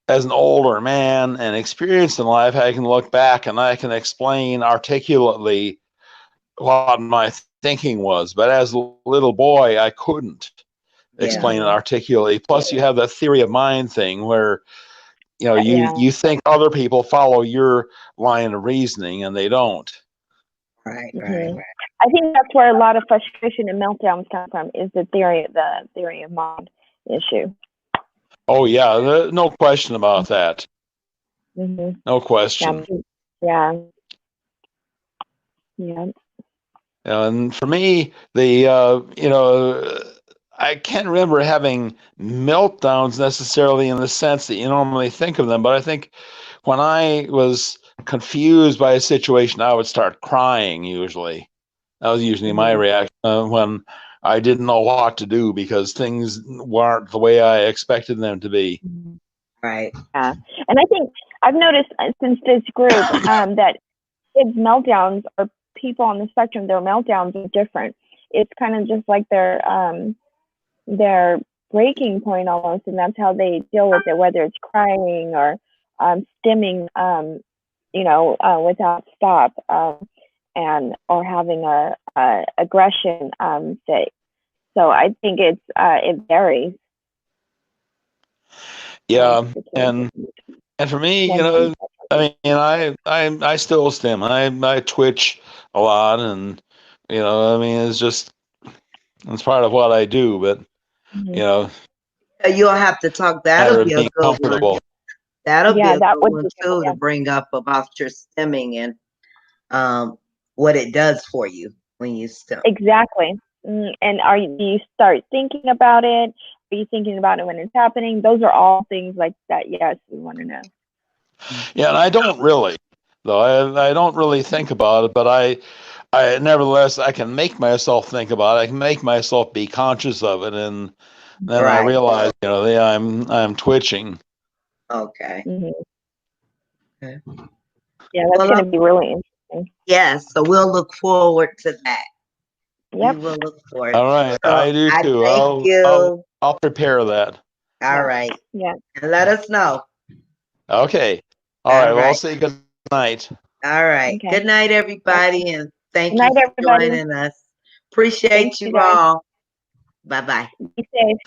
as an older man and experienced in life, I can look back and I can explain articulately what my thinking was. But as a little boy, I couldn't explain it Yeah. Mhm. articulately. Plus, you have that theory of mind thing where you Yeah. you think other people follow your line of reasoning and they don't. Right, right, Mhm. I think that's where a lot of frustration and meltdowns come from is the theory of mind issue. Oh yeah, no question about that. Mhm. No Yeah. question. Yeah. Yeah. And for me, I can't remember having meltdowns necessarily in the sense that you normally think of them, but I think when I was confused by a situation, I would start crying usually. That was usually my Mhm. reaction when I didn't know what to do because things weren't the way I expected them to be. Mhm. right. Yeah. And I think I've noticed since this group that kids' meltdowns or people on the spectrum, their meltdowns are different. It's kind of just like their breaking point almost, and that's how they deal with it, whether it's crying or stimming, without stop, and or having a aggression fit. So I think it varies Yeah, the kids. and for me, Depends on I mean, I still stim. I twitch a lot, and I mean, it's part of what I do. But you Mhm. know, You'll have to talk. matter That'll of be a being good one. comfortable. That'll be Yeah, a that good would one be good. too to Yeah. bring up about your stimming and um what it does for you when you stim. Exactly. And do you start thinking about it? Are you thinking about it when it's happening? Those are all things like that. Yes, we want to know. Yeah, and I don't really, though. I don't really think about it, but I nevertheless I can make myself think about it. I can make myself be conscious of it, and then I Right. realize, yeah, I'm twitching. Okay. Hmm. Okay. Yeah, that's Well, going to be really interesting. yes. So we'll look forward to that. We Yep. will look forward. All right, So I do I too. thank you. I'll prepare that. All Yeah. right. Yeah. And let us know. Okay. All All right. Well, I'll right. say good night. All right. Okay. Good night, Yep. everybody. And Good thank you night, for everybody. joining us. Thank Appreciate you, you guys. all. Bye bye. Be safe.